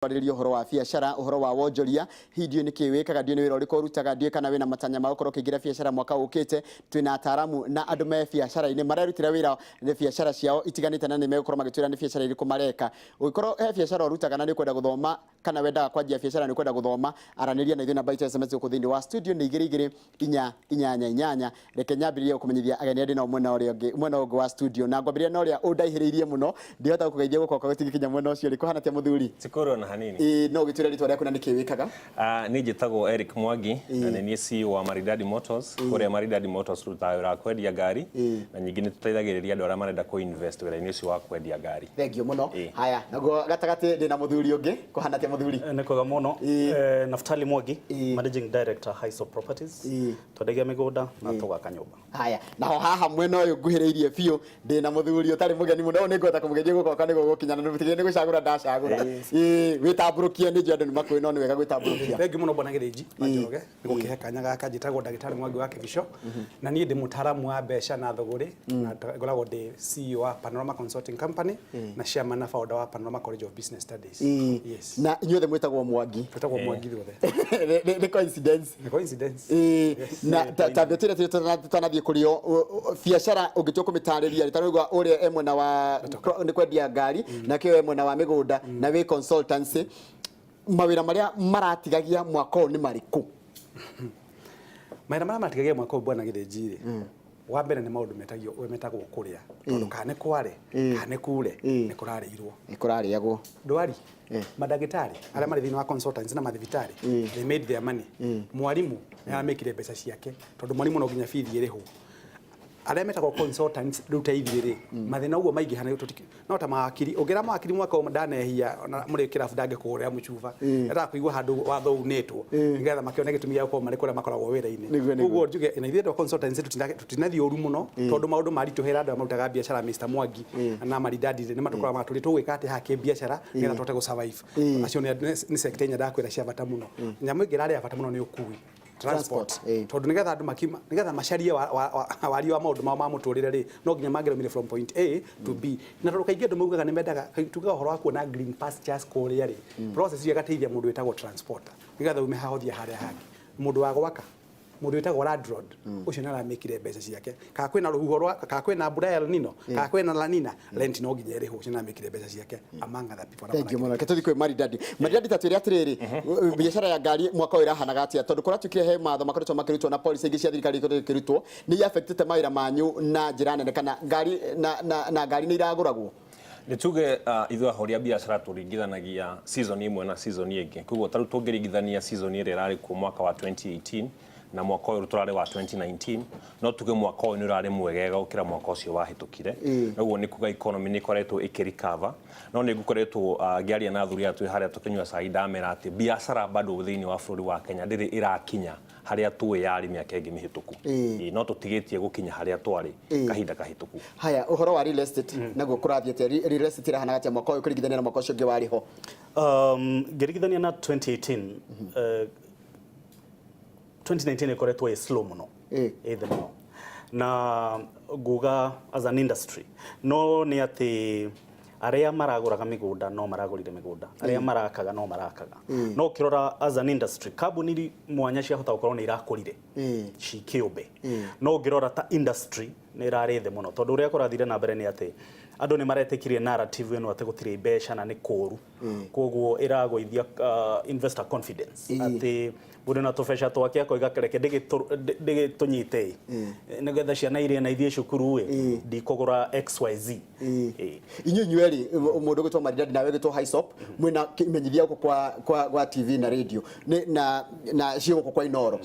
Barĩrio horo wa biacara uhoro wa wonjoria hidio niki wikaga ndio ni wira uriko rutaga ndio kana wina matanya ma ukoro kigira biacara mwaka ukite twina ataramu na andu me biacara-ini marerutira wira ni biacara ciao itiganite na ni megukoro magitwira ni biacara iriku mareka ukoro he biacara urutaga na ni kwenda guthoma kana wendaga kwanjia biacara ni kwenda guthoma araniria na ithina baita SMS uko thindi wa studio ni igiri inyanya reke nyambiririe kumenyithia ageni ndi na mwena uria ungi mwena ungi wa studio na ngwambiria na uria undaihiriirie muno ndihota kugeithia gukoka gutigikinya mwena ucio riko hana tia muthuri Sikoro na hanini no gitwira ritwa ryaku na niki wikaga ni njitagwo Eric Mwangi na ni CEO wa Maridadi Motors kuria Maridadi Motors rutawira kwendia ngari na nyingi ni tuteithagiriria andu aria marenda ku invest wira-ini ucio wa kwendia ngari thengio muno haya nago gatagati ndina muthuri ungi kuhana tia muthuri nikoga muno Naftali Mwangi Managing Director Highsop Properties twendagia migunda na tugaka nyumba haya naho haha mwena uyu nguhiriirie biu ndina muthuri utari mugeni muno ni ngweta kumugeithia gukoka nigo gukinyana ni gucagura ndacagura witamburukie ni njendu ni makwino ni wega gwitamburukia thengio muno bwana Gireji Manjoroge nigukihe kanya gaka njitagwo ndagitari Mwangi wa Kivisho na nie ndi mutaramu wa mbeca na thoguri na ngoragwo ndi CEO wa Panorama Consulting Company na chairman na founder wa Panorama College of Business Studies yes na inyuothe mwitagwo Mwangi twetagwo Mwangi thothe ni coincidence na tabetire tutanathie kurio biacara ungitwa kumitariria ritarugwa uria emwe na wa ni kwendia ngari na kiyo emwe na wa migunda na we consultancy mawira maria maratigagia mwako ni mariku mawira maria maratigagia mwako bwana Gireji wa mbere ni maundu metagwo kuria tondu kane kware kane kure ni kurariagwo ndwari madagitari aria mari thini wa consultants na mathibitari they made their money mwarimu ni aramekire mbeca ciake tondu mwarimu no nginya fees iriho aria metagwo consultants ruta ithire mathina uguo maingi hana no ta makiri ongera makiri mwaka o ndanehia muri kirabu ndange kuria muchuva era kuigwa handu watho unetwo ngetha makione gitumia uko mari kuria makoragwo wira-ini uguo njuge na ithe consultants tutinathi oru muno tondu maundu marituhira andu marutaga biacara Mr Mwangi na Maridadi ni matukora maturi twika ati hake biacara ngetha tote go survive acio ni sector nya ndakwira cia bata muno nyamu ingirari ya bata muno ni ukui transport tondu nigetha andu makima nigetha macarie wari wa maundu ma muturire ri no nginya magiromire from point A to B na tondu kaingi andu maugaga ni mendaga tugaga horo wa kuona green pastures kuria ri process iyo gateithia mundu wetagwo transporter nigetha ume hahothia haria hangi mundu wa gwaka mundu wetagwo landlord ucio na aramekire mbeca ciake ka kwina ruhuho rwa ka kwina mbura ya Nino ka kwina La Nina rent no nginya iriho ucio na aramekire mbeca ciake amanga that people thank you mwana ketuthi kwe Maridadi tatwire atiriri biacara ya ngari mwaka uyu rahanaga atia tondu kora tukire he matho makoretwo makirutwo na policy ingi cia thirikari ikirutwo ni affected mawira manyu na njira nene kana ngari na ngari ni iraguragwo nituge ithu ahoria biacara turingithanagia season imwe na season ingi koguo taru tungiringithania season ire rari ku mwaka wa 2018 na mwaka uyu turare wa 2019 no tuge mwaka uyu ni urare mwegega ukira mwaka ucio wahitukire naguo ni kuga economy ni koretwo ikirikava no ni gukoretwo ngiaria na thuri atu haria tukinywa cai ndamera ati biacara bado thini wa bũrũri wa Kenya ndiri irakinya haria tuwe yari miaka ingi mihituku no tutigitie gukinya haria twari kahinda kahituku haya uhoro wa real estate naguo kurathie real estate irahana gatia mwaka uyu kuringithania na mwaka ucio ungi wariho ngirigithania na 2018 2019 ikoretwo slow muno either muno na guga as an industry no ni ati aria maraguraga migunda no maragurire migunda aria marakaga no marakaga no kirora as an industry kabuni mwanya cia hota gukorwo ni irakurire cikiumbe no ngirora ta industry ni irarethe muno tondu uria kurathire na mbere ni ati andu ni maretikirie narrative eno ati gutire mbeca na ni kuru koguo iragwithia investor confidence ati bure na tofesha twake akoiga kereke digitunyite nigetha ciana iria na ithie cukuru ndikugura XYZ inyunyueri mundu gitwa Maridadi nawe gitwa Highsop mwina kimenyithia uko kwa TV na radio na cio uko kwa Inoro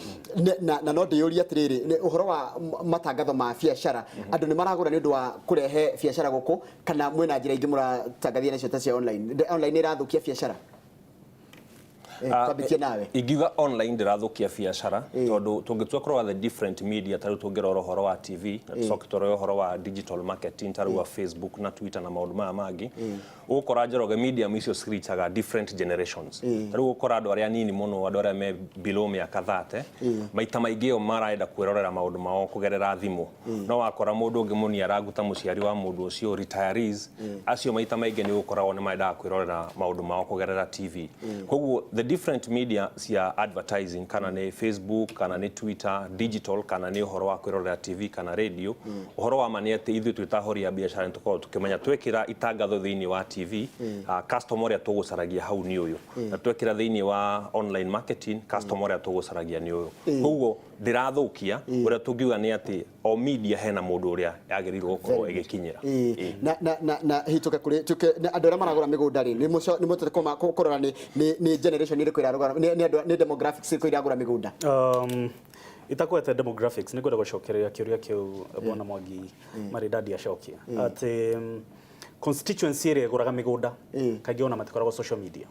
na no ndiyuria atiriri ni uhoro wa matangatho ma biacara andu ni maragura ni ndu wa kurehe biacara guku kana mwina njira ingi muratangathia nacio ta cia online irathũkia biacara Kwambitie nawe. Ingiuga online ndirathukia biacara tondu tungitua kurora the different media taru tungirora uhoro wa TV na tucoke turore uhoro wa digital marketing taru wa Facebook na Twitter na maundu maya mangi ukora njoroge medium icio cirichaga different generations taru ukora andu aria nini muno andu aria me below miaka 30 maita maingi o marenda kwirorera maundu mao kugerera thimu no wakora mundu ungi muni araguta muciari wa mundu ucio retirees acio maita maingi ni ukoragwo ni marenda kwirorera maundu mao kugerera TV koguo the different media cia advertising kana ni Facebook kana ni Twitter digital kana ni uhoro wa kwirorera TV kana radio uhoro wa mani ati ithu twitahoria biashara ntuko tukimenya twekira itangatho thiini wa TV customer ya tugucaragia hau ni uyu na twekira thiini wa online marketing customer ya tugucaragia ni uyu koguo ndirathukia uria tungiuga ni ati o media hena mundu uria yagirirwo gukorwo igikinyira na hituke kuri tuke andu aria maragura migunda ri ni mutote kurora ni generation iri kwiragura ni demographics iri kwiragura migunda itakwete demographics ni kwenda gucokereria kiuria kiu bwana Mwangi maridadi acokia ati constituency area guraga migunda kaigi ona matikoragwo social media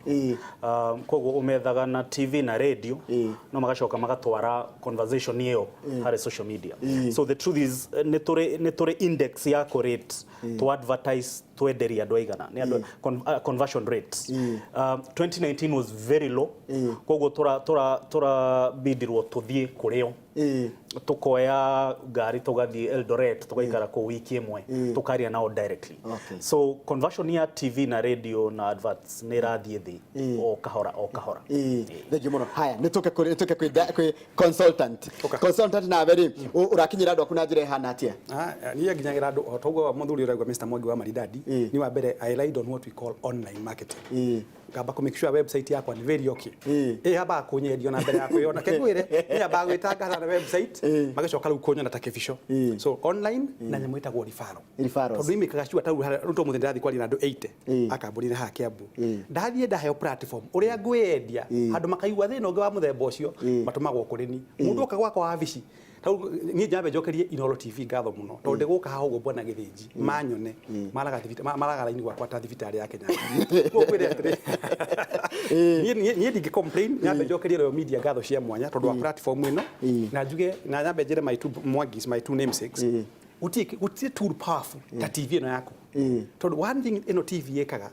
koguo umethaga na TV na radio no magacoka magatwara conversation iyo hari social media so the truth is ni turi index ya rate to advertise twenderia andu aigana ni andu conversion rates 2019 was very low koguo tora bidirwo tuthie kurio tukoya gari tugathie Eldoret tugaikara ko wiki imwe tukaria nao directly so conversion ya TV na radio na adverts ni rathie thi o kahora thank you muno haya nituke kwi consultant na very urakinyira andu akuna njira hana atia ni nginyagira andu otogo muthuri uragwa Mr. Mwangi wa maridadi ni wa mbere I relied on what we call online marketing ngamba ku make sure website yakwa ni very okay haba kunyedio na mbere yakwa yona kegwire ni haba gwitangaza na website magacoka riu kunyona ta kevisho so online na nyamwita go referral tondu imikaga ciwa tau ruto muthinde ndathi kwari na andu 80 akambuni ha Kiambu ndathie ndahe platform uria ngwendia handu makaigua thina ungi wa muthemba ucio matumagwo kurini mundu okagwa kwa wabici tau ni jambe jokerie Inoro TV ngatho muno tondu guka ha ugo bwana githiji manyone maraga laini gwa kwata thibitari ya Kenya kwire atire ni ndi complain jambe jokerie ro media ngatho cia mwanya tondu wa platform ino na njuge na jambe jere my two Mwangis my two namesakes utie tool powerful ta TV ino yako tondu one thing ino TV yekaga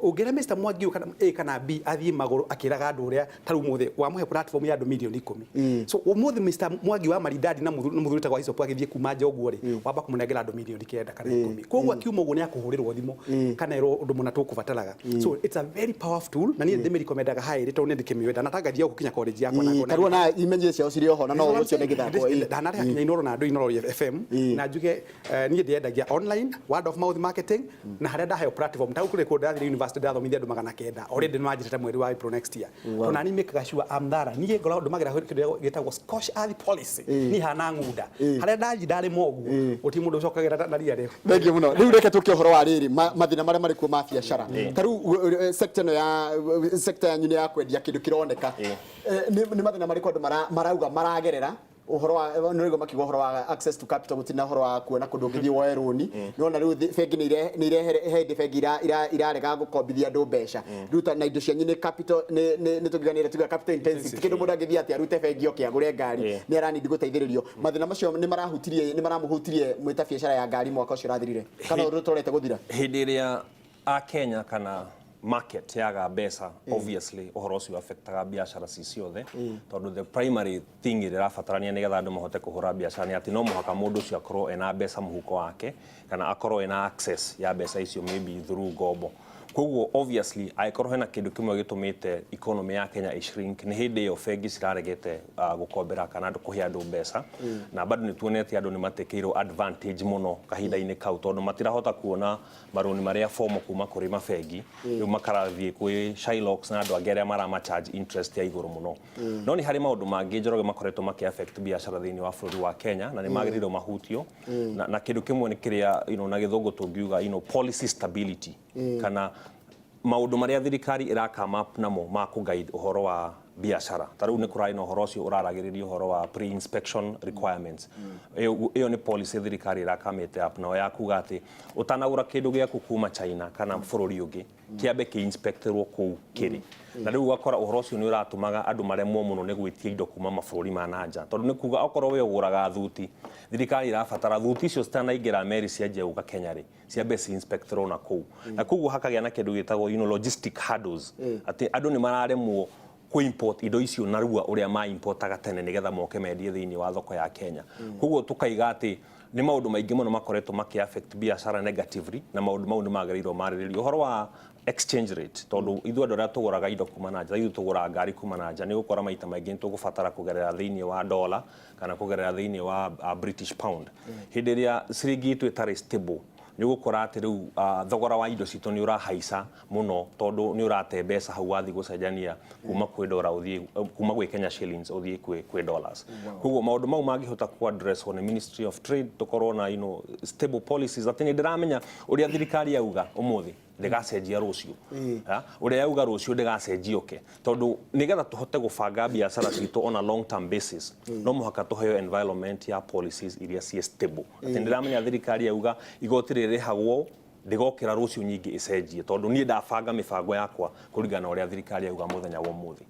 ugera Mr. Mwangi kana A kana B athie maguru akiraga andu uria taru muthe wa muhe platform ya andu milioni 10 so umuthe Mr. Mwangi wa maridadi na muthuri ta kwa hizo agithie kuma njogu ri wamba kumunegera andu milioni 9 kana 10 koguo akiuma uguo ni akuhurirwo thimo kana ero undu muna tukubataraga so it's a very powerful tool na ni ndimi recomendaga high tondu ndi kimiwenda natangathia gukinya college yakwa na ngona taruo na imenye cio ciri oho na no ucio ne githako ndanari akinya Inoro na andu Inoro FM na njuge ni ndiendagia online word of mouth marketing na haria ndahe platform tau kuri ko ndathire university ndathomithia andu 900 already nĩmanjĩrĩte mweri wa April next year tona ni mekaga sure amdara niĩ ngora ndũmagira kĩndũ gĩtagwo Scotch Earth Policy ni hana ngunda harĩa ndaji ndarĩ mogu uti mũndũ ũcokagĩra na ria rĩu thank you muno rĩu reke tũkie ũhoro wa rĩrĩ mathina marĩa marĩ kuo ma biacara tarĩu sector ya sector yanyu nĩ ya kwendia kĩndũ kĩroneka nĩ mathina marĩ andũ marauga maragerera uhoro wa norigo makigo uhoro wa access to capital gutina uhoro wa kuona kundu ngithi wa eroni nona riu bengi ni rehere bengi irarega gukombithia andu mbeca ruta na indo cianyu ni capital ni tugiganire tuga capital intensive kindu mundu angithia ati arute bengi oke agure ngari ni arani guteithiririo mathina macio ni maramuhutirie mwita biacara ya ngari mwaka ucio rathirire kana utorete guthira hindi iria a Kenya kana market yaga mbeca obviously uhoro ucio affectaga biashara ciothe tondu the primary thing ira batarania ni getha andu mahote kuhura biashara ni ati no muhaka mundu ucio akorwo ena mbeca muhuko wake kana akorwo ena access ya mbeca icio maybe through ngombo koguo obviously aikorwo hena kindu kimwe gitumite economy ya Kenya ishrink ni hindi iyo bengi ciraregete gukombera kana andu kuhe andu mbeca na bado nituonete andu ni matekeirwo advantage muno kahinda-ini kau tondu matirahota kuona maroni maria formo kuma kuri mabengi riu makarathie kwi Shylocks na andu ageria marama charge interest ya iguru muno no ni hari maundu mangi njoroge makoretwo maki affect biashara thiini wa bũrũri wa Kenya na ni magiririo mahutio na kindu kimwe ni kiria na githungu tungiuga policy stability kana maundu maria thirikari iraka map namo ma ku guide uhoro wa biashara taru ni kurai no uhoro ucio uraragiririo uhoro wa pre inspection requirements iyo ni policy thirikari irakamite up no ya kuga ati utanagura kindu giaku kuma China kana bũrũri ungi kiambe ki inspectorwo ku kiri na riu gakora uhoro ucio ni uratumaga andu maremwo muno ni gwitia indo kuma mabũrũri ma nanja tondu ni kuga okorwo we uguraga thuti thirikari irabatara thuti icio citanaingira meri cianjie guka Kenya ri ciambe ci inspectorwo na kuu na kuguo hakagĩa na kindu gitagwo logistic hurdles ati andu ni mararemwo ku import indo icio na rua uria ma importaga tene nigetha moke mendie thiini wa thoko ya Kenya kuguo tukaiga ati ni maundu maingi muno makoretwo maki affect biashara negatively na maundu mau ni magĩrĩirwo marĩrĩrio uhoro wa exchange rate tondu ithu andu aria tuguraga indo kuma nanja ithu tugura ngari kuma nanja ni gukora maita maingi tugubatara kugerera thiini wa dollar kana kugerera thiini wa British pound hindi iria ciringi itu itari stable ni gukora ati riu thogora wa indo citu ni urahaica muno tondu ni urate mbeca hau wathi gucenjania kuma kwi dollar uthie kuma gwi Kenya shillings uthie kwi dollars kuguo maundu mau mangihota ku address on the Ministry of Trade tukorwo na stable policies ati ni ndiramenya uria thirikari yauga umuthi ndigacenjia rucio uria yauga rucio ndigacenjioke tondu nigetha tuhote gubanga biashara citu on a long term basis no muhaka tuheo environment ya policies iria ci stable ati ndiramenya thirikari yauga igoti ririhagwo ndigokira rucio nyingi icenjie tondu nie ndabanga mibango yakwa kuringana uria thirikari yauga muthenya wa umuthi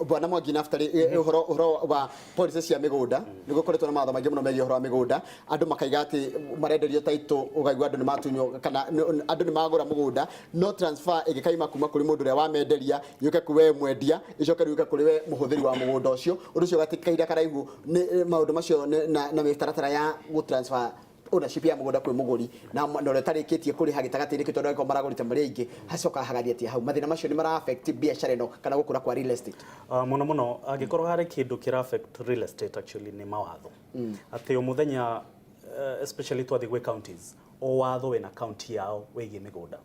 bwana Mwangi naftari uhoro wa policy cia migunda nigukoretwo na matho maingi muno megie uhoro wa migunda andu makaiga ati marenderio taito ugaigwa andu ni matunyo kana andu ni magura mugunda no transfer igikaima kuma kuri mundu uria wamenderia yuke kuwe mwendia icoke yuke kuri we muhuthiri wa mugunda ucio undu ucio gatikaira karaihu ni maundu macio na mitaratara ya gu transfer ownership ya mugunda kwi muguri na ndore tarikitie kuri hagitagati riki tondu ko maragurite mari ingi hacoka hagaria ati hau mathina macio ni mara affect biashara ino kana gukura kwa real estate muno angikorwo hari kindu kira affect real estate actually ni mawatho ati umuthenya especially twathi gwe counties o watho wena county yao wegi migunda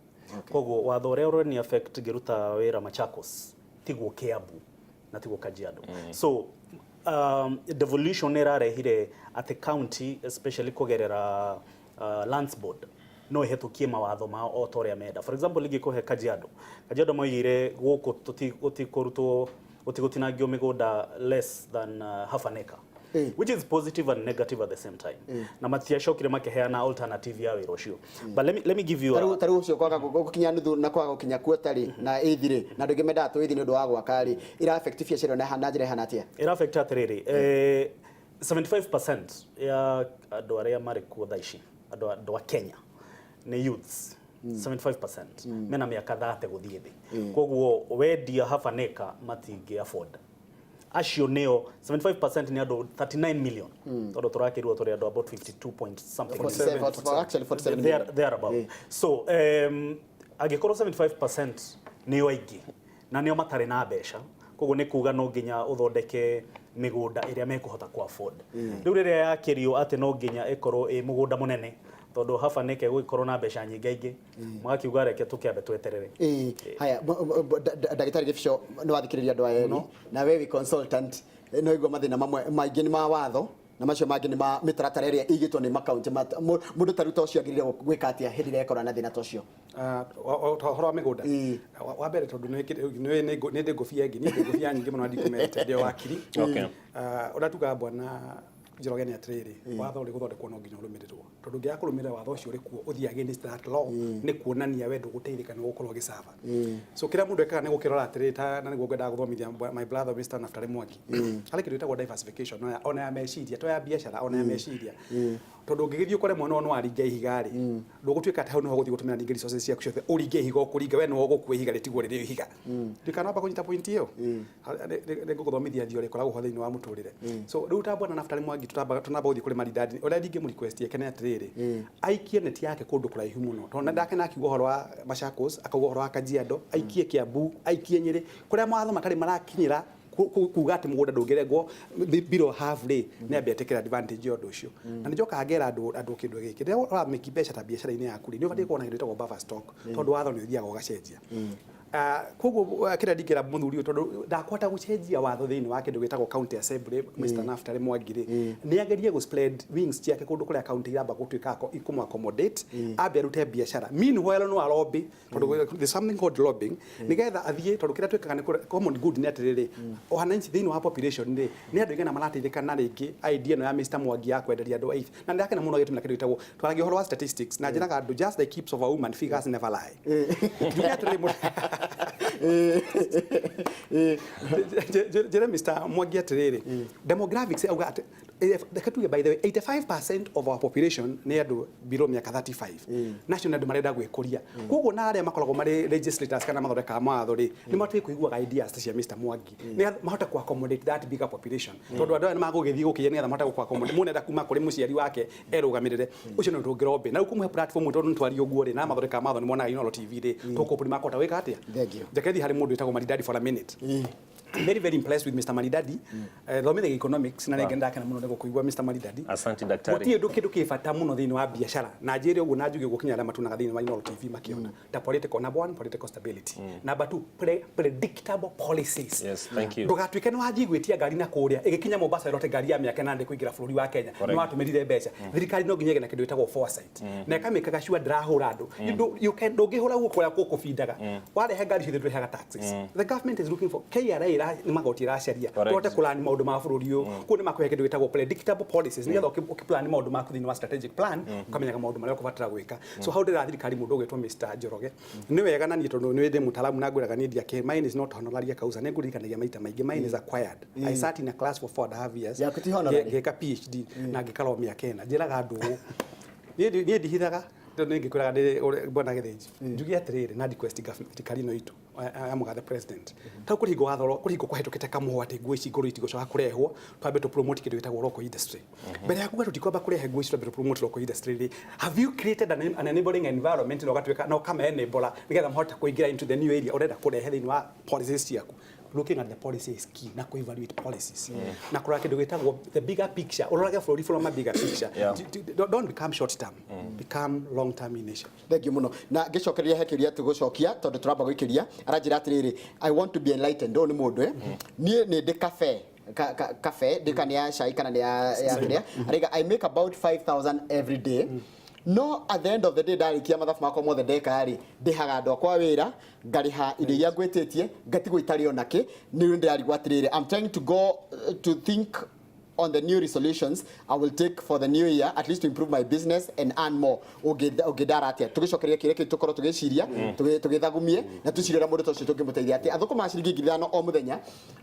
koguo watho uria ni affect giruta wira Machakos tiguo Kiambu na tiguo Kajiado so devolution irarehire at the county especially kugerera lands board no hetukie mawatho ma o toria meda for example ligi ko he Kajiado moigire guku utikorutwo utigutinagio migunda less than half an acre which is positive and negative at the same time na matiashokire makeheana alternative ya wiro cio but let me give you taru ucio kwaga gukinya nuthu na kwaga gukinya kuotari na ithire na ndugi menda tu ithire ndu wa gwakari ira affect biashara na hanajire hanatia ira affect atiriri 75% ya andu aria mari ku thaici andu a Kenya ni youths 75% mena miaka 30 guthie thi koguo wendia half an acre matingi afford acio neo 75% ni andu 39 million tondu turakirwo turi andu about 52 point something actually 47 there about so agikorwo 75% ni oingi na nio matare na besha koguo ni kuga no nginya uthondeke migunda iria mekuhota ku afford riu riria yakirio ati no nginya ikorwo mugunda munene tondu hafa neke guikorwo na besha nyingaingi mwakiuga reke tukiambe tweterere haya ndagitari Gibisho no wathikiriria andu aya na wewe consultant no igwa mathina maingi ni ma watho na macio mangi ni ma mitaratara iria igitwo ni makaunti mundu taruta ucio agirire gwika atia hindi ria ekora na thina tocio horo wa migunda wa mbere tondu ni ndi ngofia ingi ni ndi ngofia nyingi muno ndikumete ndio wakiri uratuga bwana Njoroge ni atiriri watho uri guthondekwo no nginya urumirirwo tondu ngia kurumirira watho ucio uri kuo uthii against that law ni kuonania we nduguteithika ni gukorwo gisava so kila mundu ekaga ni gukirora atiriri ta na niguo ngenda guthomithia my brother Mr. Naftali Mwangi hari kindu itagwo diversification ona ya meciria to ya biashara ona ya meciria tondu ngigithio kore mwana ono aringa ihigari ndugutuika ta hau no guthi gutumira ningi resources ciaku ciothe uringe ihiga kuringa we no gukue ihiga ritigwo riri ihiga ndikanamba kunyita point iyo ni guthomithia thio rikoragwo ho thiini wa muturire so riu ta bwana Naftali Mwangi tunamba uthi kuri maridadi ora ndingi mu request yake atiriri aikie neti yake kundu kuraihu muno tondu ndake na kiugo horo wa Machakos akaugo horo wa Kajiado aikie Kiambu aikie Nyeri kuria mawatho matari marakinyira kuga ati mugunda ndungiregwo biro half day ni abetekera advantage yo nducio na njoka agera andu kindu giki ndio ora make beca ta biashara ine yaku ni ubati kuona kindu itagwo buffer stock tondu watho ni uthiaga ugacenjia koguo kira ndikira muthuri tondu ndakwata gucenjia watho thiini wa kindu gitagwo county assembly Mr Naftali Mwangire ni agerie gu spread wings ciake kundu kuria county iramba gutuika ikumu accommodate ambe arute biashara meanwhile no lobby tondu there's something called lobbying nigetha athie tondu kira twikaga ni common good ni atiriri wananchi thiini wa population ni andu igana marateithika na ringi idea no ya Mr Mwangi ya kwenderia andu aithi na ndakena muno gitu na kindu gitagwo twaragia horo wa statistics na njiraga andu just like keeps of a woman figures never lie nginya atiriri Jere Mr Mwangi atiriri demographics auga ati dekatuge by the way 85% of our population ni andu below miaka 35 national andu marenda gwikuria koguo na aria makoragwo mari legislators kana mathondeka mawatho ri ni matuĩ kuigua ideas cia Mr Mwangi ni mahota ku accommodate that bigger population tondu andu ni magugithii gukinya nigetha mahota ku accommodate munenda kuma kuri muciari wake erugamirire ucio no ndungirombe na ukumuhe platform tondu ntwari uguo ri na mathondeka mawatho ni mona Inoro TV ri tuko ni makota wika atia njekethi hari mundu itagwo Maridadi for a minute very impressed with Mr Maridadi thomithia economics na ngenda kana muno ndego kuigua Mr Maridadi asante daktari mutie ndukindu kifata muno thiini wa biashara na njire uguo na njuge gukinya ala matunaga thiini wa Inoro TV makiona ta political number 1 political stability number 2 predictable policies yes thank you ndugatuike ni wajigwitia ngari na kuria igikinya Mombasa irote ngari ya miaka nande kuingira bururi wa Kenya ni watumirire mbeca thirikari no nginyege na kindu itagwo foresight na ikamikaga sure ndirahura andu you can ndungihura guko ya kukubindaga warehe ngari cithi ndurihaga taxes the government is looking for KRA ni magoti racaria tote kulani maundu ma bururi uyu ku ni makuhe kindu gitagwo predictable policies nigetha ukiplan maundu maku thiini wa strategic plan ukamenyaga maundu maria ukubatara gwika so how did thirikari mundu gwetwo Mr Njoroge ni wega na ni tondu ni ndi mutalamu na ngwiraga ni ndia ke mine is not honorary causa ni ngurikanagia maita maingi mine is acquired I sat in a class for 4.5 years ngeka PhD na ngikalo miaka ena njiraga andu ni ndihithaga tondu ngikuraga ndi bona githinji njugi atiriri na request government thirikari no itu amuga the president ta kurigo wathoro kurigo kwahetukite kamuho ati nguo ici ngoro itigocoka kurehwo twambe to promote kindu gitagwo local industry mbere yaku gatutikwa kurehe nguo ici twambe to promote local industry have you created an enabling environment no gatweka no kama enable nigetha mahota kuingira into the new area urenda kurehe thiini wa policies ciaku looking at the policy is key na evaluate policies na kura kindu gitagwo the bigger picture urorage flori from a bigger picture don't become short term become long term initiative thank you muno na gicokeria hekiria tugucokia tondu turamba guikiria aranjira atiriri I want to be enlightened ni mundu nie ni ndi cafe ndikania chai kana ya ariga I make about 5,000 every day no at the end of the day ndarikia mathabu makwa mothe ndekari ndihaga andu akwa wira ngariha indo iria ngwetitie ngatigo itari onake ni ndirarigwa atiriri I'm trying to go to think on the new resolutions I will take for the new year at least to improve my business and earn more ogedara atia tugicokeria kireke tukoro tugiciria tugithagumie na tucirira mundu tocio tungimuteithia ati athukuma ciringi 5,000 o muthenya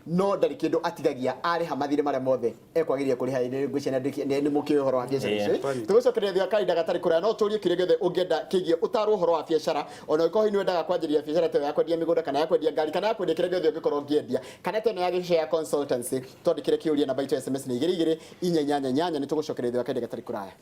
no ndari kindu atigagia ari hamathire maria mothe ekwagiria kuriha ngwicena ni mukio horo wa biashara tugicokeria thia kaida gatari kuria no turie kirege the ugenda kigie utaro horo wa biashara ona iko hini wendaga kwanjiria biashara te ya kwendia migunda kana ya kwendia ngari kana ya kwendia kirege the ugikorwo ngiendia kana te no ya share consultancy tondu kireke uria na baito SMS ni igiri inyanya nitugucokereria kaide gatari kuraya